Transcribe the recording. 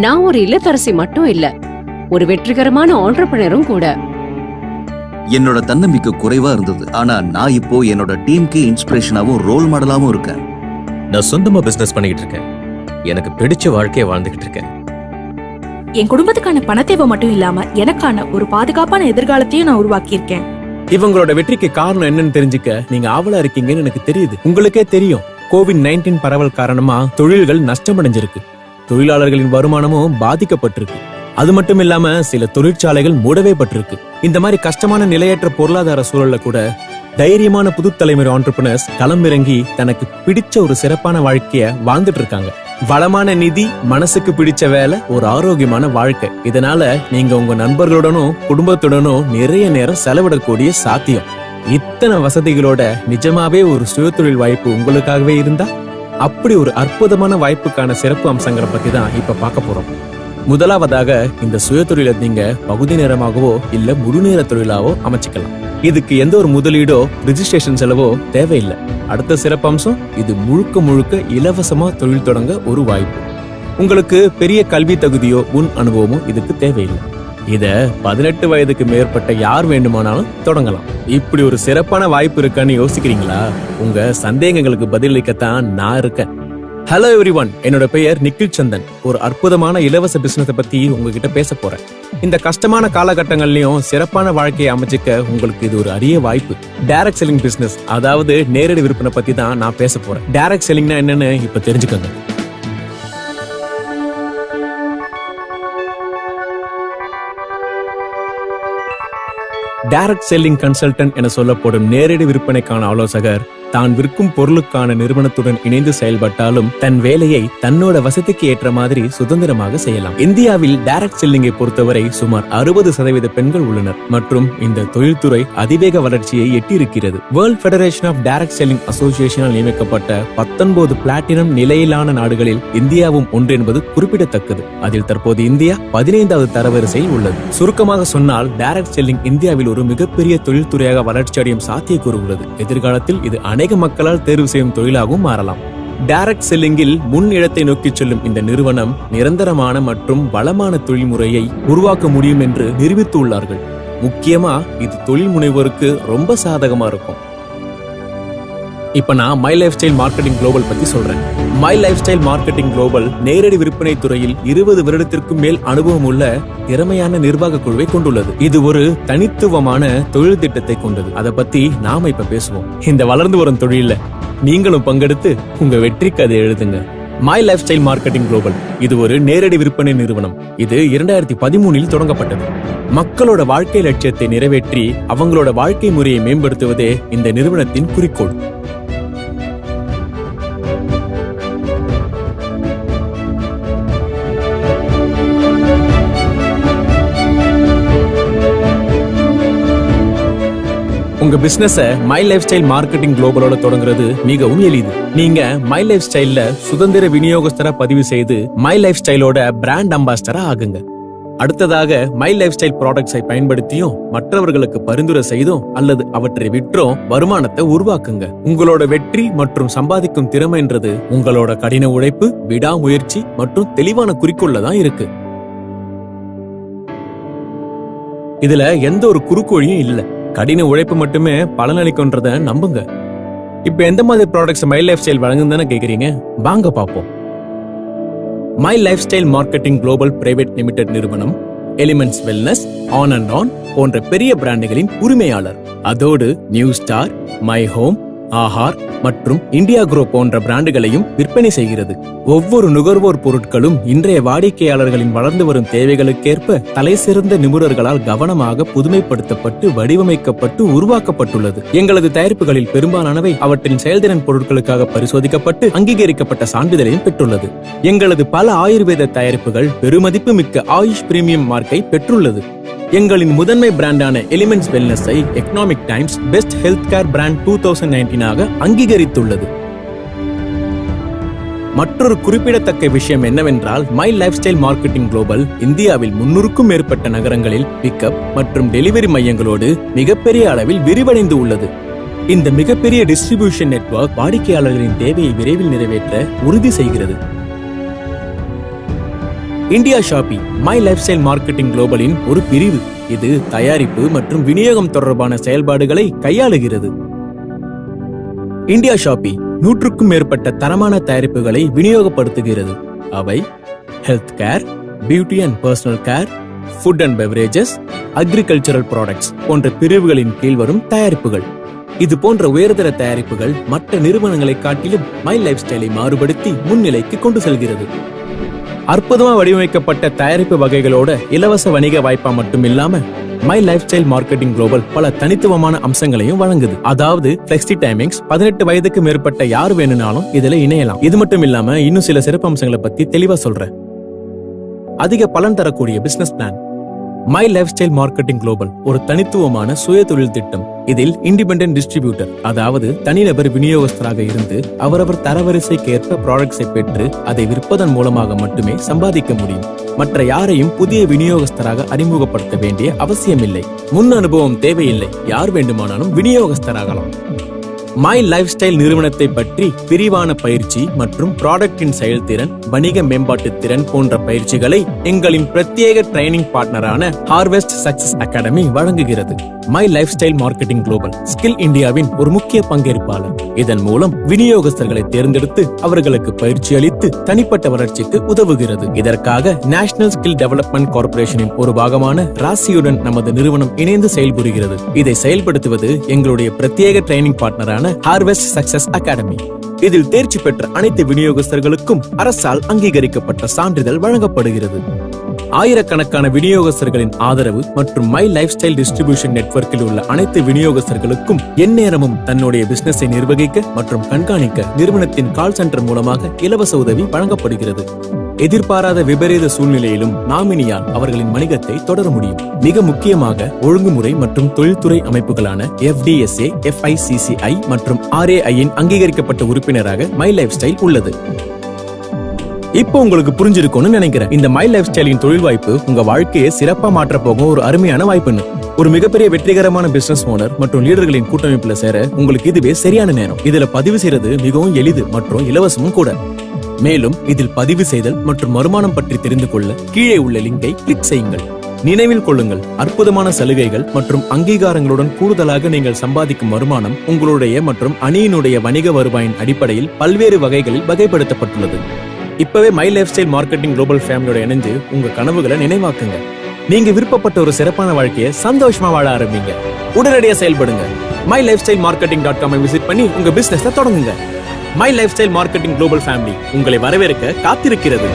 நான் ஒரு இல்லத்தரசி மட்டும் இல்ல, ஒரு வெற்றிகரமான ஆண்டர்பிரினரும் கூட. என்னோட தன்னம்பிக்கை குறைவா இருந்தது, ஆனா நான் இப்போ என்னோட டீமுக்கு இன்ஸ்பிரேஷனாவும் ரோல் மாடலாவும் இருக்கேன். நான் சொந்தமா பிசினஸ் பண்ணிக்கிட்டு இருக்கேன். எனக்கு பிடிச்ச வாழ்க்கையை வாழ்ந்துகிட்டு இருக்கேன். என் குடும்பத்துக்கான பண தேவை மட்டும் இல்லாம எனக்கான ஒரு பாதுகாப்பான எதிர்காலத்தையும் நான் உருவாக்கி இருக்கேன். இவங்களோட வெற்றிக்கு காரணம் என்னன்னு தெரிஞ்சுக்க நீங்க ஆவலா இருக்கீங்கன்னு எனக்கு தெரியுது. உங்களுக்கே தெரியும், கோவிட்-19 பரவல் காரணமா தொழில்கள் நஷ்டமடைஞ்சிருக்கு. தொழிலாளர்களின் வருமானமும் பாதிக்கப்பட்டிருக்கு. அது மட்டும் இல்லாம சில தொழிற்சாலைகள் மூடவே பட்டிருக்கு. இந்த மாதிரி கஷ்டமான நிலையற்ற பொருளாதார சூழல்ல கூட தைரியமான புது தலைமுறை ஆண்டர்பிரினர்ஸ் களமிறங்கி தனக்கு பிடிச்ச ஒரு சிறப்பான வாழ்க்கைய வாழ்ந்துட்டு இருக்காங்க. வளமான நிதி, மனசுக்கு பிடிச்ச வேலை, ஒரு ஆரோக்கியமான வாழ்க்கை. இதனால நீங்க உங்க நண்பர்களுடனும் குடும்பத்துடனும் நிறைய நேரம் செலவிடக்கூடிய சாத்தியம். இத்தனை வசதிகளோட நிஜமாவே ஒரு சுயதொழில் வாய்ப்பு உங்களுக்காகவே இருந்தா, அப்படி ஒரு அற்புதமான வாய்ப்புக்கான சிறப்பு அம்சங்களை பத்தி தான் இப்ப பார்க்க போறோம். முதலாவதாக, இந்த சுயதொழிலை நீங்க பகுதி நேரமாகவோ இல்ல முழு நேர தொழிலாவோ அமைச்சுக்கலாம். இதுக்கு எந்த ஒரு முதலீடோ ரிஜிஸ்ட்ரேஷன் செலவோ தேவையில்லை. அடுத்த சிறப்பம்சம், இது முழுக்க முழுக்க இலவசமா தொழில் தொடங்க ஒரு வாய்ப்பு. உங்களுக்கு பெரிய கல்வி தகுதியோ முன் அனுபவமோ இதுக்கு தேவையில்லை. இத 18 வயதுக்கு மேற்பட்ட யார் வேண்டுமானாலும் தொடங்கலாம். இப்படி ஒரு சிறப்பான வாய்ப்பு இருக்கான்னு யோசிக்கிறீங்களா? உங்க சந்தேகங்களுக்கு பதிலளிக்கத்தான் நான் இருக்கேன். ஹலோ எவ்ரிவன், என்னோட பெயர் நிக்கில் சந்தன். ஒரு அற்புதமான இலவச பிசினஸ் பத்தி உங்ககிட்ட பேச போறேன். இந்த கஷ்டமான காலகட்டங்கள்லயும் சிறப்பான வாழ்க்கையை அமைச்சுக்க உங்களுக்கு இது ஒரு அரிய வாய்ப்பு. டைரக்ட் செல்லிங் பிசினஸ், அதாவது நேரடி விற்பனை பத்தி தான் நான் பேச போறேன். டைரக்ட் செல்லிங்னா என்னன்னு இப்ப தெரிஞ்சுக்கோங்க. டைரக்ட் செல்லிங் கன்சல்டன்ட் என சொல்லப்படும் நேரடி விற்பனைக்கான ஆலோசகர் தான் விற்கும் பொருளுக்கான நிறுவனத்துடன் இணைந்து செயல்பட்டாலும் தன் வேலையை தன்னோட வசதிக்கு ஏற்ற மாதிரி சுதந்திரமாக செய்யலாம். இந்தியாவில் டைரக்ட் செல்லிங்கை பொறுத்தவரை சுமார் 60% பெண்கள் உள்ளனர் மற்றும் இந்த தொழில்துறை அதிவேக வளர்ச்சியை எட்டியிருக்கிறது. World federation of direct selling அசோசியேஷனால் நியமிக்கப்பட்ட 19 பிளாட்டினம் நிலையிலான நாடுகளில் இந்தியாவும் ஒன்று என்பது குறிப்பிடத்தக்கது. அதில் தற்போது இந்தியா 15வது தரவரிசையில் உள்ளது. சுருக்கமாக சொன்னால், டைரக்ட் செல்லிங் இந்தியாவில் ஒரு மிகப்பெரிய தொழில்துறையாக வளர்ச்சி அடையும் சாத்தியக்கூறு உள்ளது. எதிர்காலத்தில் இது அநேக மக்களால் தேர்வு செய்யும் தொழிலாகவும் மாறலாம். டைரக்ட் செல்லிங்கில் முன் இடத்தை நோக்கி செல்லும் இந்த நிறுவனம் நிரந்தரமான மற்றும் வளமான தொழில் முறையை உருவாக்க முடியும் என்று நிரூபித்துள்ளார்கள். முக்கியமா இது தொழில் முனைவோருக்கு ரொம்ப சாதகமா இருக்கும். இப்ப நான் my lifestyle marketing global பத்தி சொல்றேன். My lifestyle marketing global நேரடி விற்பனை துறையில் 20 வருடத்திற்கும் மேல் அனுபவம் உள்ள திறமையான நிர்வாக குழுவை கொண்டுள்ளது. இது ஒரு தனித்துவமான தொழில் திட்டத்தை கொண்டது. அதை பத்தி நாம இப்ப பேசுவோம். இந்த வளர்ந்து வரும் தொழில நீங்களும் பங்கெடுத்து உங்க வெற்றி கதை எழுதுங்க. My lifestyle marketing global இது ஒரு நேரடி விற்பனை நிறுவனம். இது 2013 தொடங்கப்பட்டது. மக்களோட வாழ்க்கை லட்சியத்தை நிறைவேற்றி அவங்களோட வாழ்க்கை முறையை மேம்படுத்துவதே இந்த நிறுவனத்தின் குறிக்கோள். உங்க பிசினஸ மை லைஃப் ஸ்டைல் மார்க்கெட்டிங் குளோபலோட தொடங்குறது மிகவும் எளிது. நீங்க மை லைஃப் ஸ்டைல்ல சுதந்திர விநியோகஸ்தரா பதிவு செய்து மை லைஃப் ஸ்டைலோட பிராண்ட் அம்பாசிடரா ஆகுங்க. அடுத்ததாக, மை லைஃப் ஸ்டைல் ப்ராடக்ட்ஸை பயன்படுத்தியும் மற்றவர்களுக்கு பரிந்துரை செய்தும் அல்லது அவற்றை விற்றும் வருமானத்தை உருவாக்குங்க. உங்களோட வெற்றி மற்றும் சம்பாதிக்கும் திறமைன்றது உங்களோட கடின உழைப்பு, விடாமுயற்சி மற்றும் தெளிவான குறிக்கோள்ல தான் இருக்கு. இதுல எந்த ஒரு குறுக்கோழியும் இல்ல. கடின உழைப்பு மட்டுமே பலனளிக்கும்ன்றத நம்புங்க. இப்ப எந்த மாதிரி ப்ராடக்ட்ஸ் மை லைஃப் ஸ்டைல் வழங்குதுன்னு கேக்குறீங்க? வாங்க பாப்போம். My lifestyle marketing global private limited நிறுவனம் elements wellness, on and on போன்ற பெரிய பிராண்டுகளின் உரிமையாளர். அதோடு new star, my home, Aahar மற்றும் இந்தியா குரோ போன்ற பிராண்டுகளையும் விற்பனை செய்கிறது. ஒவ்வொரு நுகர்வோர் பொருட்களும் இன்றைய வாடிக்கையாளர்களின் வளர்ந்து வரும் தேவைகளுக்கேற்ப தலை சிறந்த நிபுணர்களால் கவனமாக புதுமைப்படுத்தப்பட்டு வடிவமைக்கப்பட்டு உருவாக்கப்பட்டுள்ளது. எங்களது தயாரிப்புகளில் பெரும்பாலானவை அவற்றின் செயல்திறன் பொருட்களுக்காக பரிசோதிக்கப்பட்டு அங்கீகரிக்கப்பட்ட சான்றிதழையும் பெற்றுள்ளது. எங்களது பல ஆயுர்வேத தயாரிப்புகள் பெருமதிப்பு மிக்க ஆயுஷ் பிரீமியம் மார்க்கை பெற்றுள்ளது. எங்களின் முதன்மை பிராண்டான எலிமெண்ட்ஸ் வெல்னஸை economic times best health care brand 2019 அங்கீகரித்துள்ளது. மற்றொரு குறிப்பிடத்தக்க விஷயம் என்னவென்றால், my lifestyle marketing global இந்தியாவில் 300க்கும் மேற்பட்ட நகரங்களில் பிக்கப் மற்றும் டெலிவரி மையங்களோடு மிகப்பெரிய அளவில் விரிவடைந்து உள்ளது. இந்த மிகப்பெரிய டிஸ்ட்ரிபியூஷன் நெட்வொர்க் வாடிக்கையாளர்களின் தேவையை விரைவில் நிறைவேற்ற உறுதி செய்கிறது. India Shoppe my lifestyle marketing குளோபலின் ஒரு பிரிவு. இது தயாரிப்பு மற்றும் விநியோகம் தொடர்பான செயல்பாடுகளை கையாளுகிறது. இந்தியா ஷாப்பி 100க்கும் மேற்பட்ட தரமான தயாரிப்புகளை விநியோகப்படுத்துகிறது. அவை health care, beauty and personal care, food and beverages, agricultural products போன்ற பிரிவுகளின் கீழ் வரும் தயாரிப்புகள். இது போன்ற உயர்தர தயாரிப்புகள் மற்ற நிறுவனங்களை காட்டிலும் மை லைஃப் ஸ்டைலை மாறுபடுத்தி முன்னிலைக்கு கொண்டு செல்கிறது. அற்புதமா வடிவமைக்கப்பட்ட தயாரிப்பு வகைகளோட இலவச வணிக வாய்ப்பா மட்டும் இல்லாம my lifestyle marketing global பல தனித்துவமான அம்சங்களையும் வழங்குது. அதாவது பிளெக்ஸி டைமிங்ஸ், 18 வயதுக்கு மேற்பட்ட யார் வேணும்னாலும் இதுல இணையலாம். இது மட்டும் இல்லாம இன்னும் சில சிறப்பு அம்சங்களை பத்தி தெளிவா சொல்றேன். அதிக பலன் தரக்கூடிய business plan. My lifestyle marketing global ஒரு தனித்துவமான சுய தொழில் திட்டம். இதில் இண்டிபெண்டன்ட் டிஸ்ட்ரிபியூட்டர், அதாவது தனிநபர் விநியோகஸ்தராக இருந்து அவரவர் தரவரிசைக்கு ஏற்ப ப்ராடக்ட்ஸை பெற்று அதை விற்பதன் மூலமாக மட்டுமே சம்பாதிக்க முடியும். மற்ற யாரையும் புதிய விநியோகஸ்தராக அறிமுகப்படுத்த வேண்டிய அவசியமில்லை. முன் அனுபவம் தேவையில்லை. யார் வேண்டுமானாலும் விநியோகஸ்தராகலாம். மை லைஃப் ஸ்டைல் நிறுவனத்தை பற்றி விரிவான பயிற்சி மற்றும் ப்ராடக்டின் செயல்திறன், வணிக மேம்பாட்டு திறன் போன்ற பயிற்சிகளை எங்களின் பிரத்யேக ட்ரைனிங் பார்ட்னரான ஹார்வெஸ்ட் சக்சஸ் அகாடமி வழங்குகிறது. My lifestyle marketing global skill இந்தியாவின் ஒரு முக்கிய பங்கேற்பாளர். இதன் மூலம் விநியோகஸ்தர்களை தேர்ந்தெடுத்து அவர்களுக்கு பயிற்சி அளித்து தனிப்பட்ட வளர்ச்சிக்கு உதவுகிறது. இதற்காக நேஷனல் ஸ்கில் டெவலப்மெண்ட் கார்ப்பரேஷனின் ஒரு பாகமான ராசியுடன் நமது நிறுவனம் இணைந்து செயல்புரிகிறது. இதை செயல்படுத்துவது எங்களுடைய பிரத்யேக ட்ரைனிங் பார்ட்னரான ஹார்வெஸ்ட் சக்சஸ் அகாடமி. இதில் தேர்ச்சி பெற்ற அனைத்து விநியோகஸ்தர்களுக்கும் அரசால் அங்கீகரிக்கப்பட்ட சான்றிதழ் வழங்கப்படுகிறது. ஆயிரக்கணக்கான விநியோகஸ்தர்களின் ஆதரவு மற்றும் மை லைஃப் ஸ்டைல் டிஸ்ட்ரிபியூஷன் நெட்வொர்க்கில் உள்ள அனைத்து விநியோகஸ்தர்களுக்கும் எந்நேரமும் தன்னுடைய பிசினஸை நிர்வகிக்க மற்றும் கண்காணிக்க நிறுவனத்தின் கால் சென்டர் மூலமாக இலவச உதவி வழங்கப்படுகிறது. எதிர்பாராத விபரீத சூழ்நிலையிலும் நாமினியால் அவர்களின் வணிகத்தை தொடர முடியும். மிக முக்கியமாக ஒழுங்குமுறை மற்றும் தொழில்துறை அமைப்புகளான FDSA, FICCI மற்றும் RAIயின் அங்கீகரிக்கப்பட்ட உறுப்பினராக மை லைஃப் ஸ்டைல் உள்ளது. இப்போ உங்களுக்கு புரிஞ்சிருக்கும்னு நினைக்கிறேன். இந்த மை லைஃப் ஸ்டைலின் தொழில் வாய்ப்பு உங்க வாழ்க்கையை சிறப்பா மாற்ற போகும் ஒரு அருமையான வாய்ப்புன்னு. ஒரு மிகப்பெரிய வெற்றிகரமான பிசினஸ் ஓனர் மற்றும் லீடர்களின் கூட்டமைப்புல சேர உங்களுக்கு இதுவே சரியான நேரம். இதுல பதிவு செய்யறது மிகவும் எளிது மற்றும் இலவசமும் கூட. மேலும் இதில் பதிவு செய்தல் மற்றும் வருமானம் பற்றி தெரிந்து கொள்ள கீழே உள்ள லிங்கை கிளிக் செய்யுங்கள். நினைவில் கொள்ளுங்கள், அற்புதமான சலுகைகள் மற்றும் அங்கீகாரங்களுடன் கூடுதலாக நீங்கள் சம்பாதிக்கும் வருமானம் உங்களுடைய மற்றும் அணியினுடைய வணிக வருவாயின் அடிப்படையில் பல்வேறு வகைகளில் வகைப்படுத்தப்பட்டுள்ளது. இப்பவே my lifestyle marketing global ஃபேமிலியோட இணைந்து உங்க கனவுகளை நினைவாக்குங்க. நீங்க விருப்பப்பட்ட ஒரு சிறப்பான வாழ்க்கையை சந்தோஷமா வாழ ஆரம்பிங்க. உடனடியா செயல்படுங்க. mylifestylemarketing.com விசிட் பண்ணி உங்க பிசினஸ் தொடங்குங்க. My lifestyle marketing global family உங்களை வரவேற்க காத்திருக்கிறது.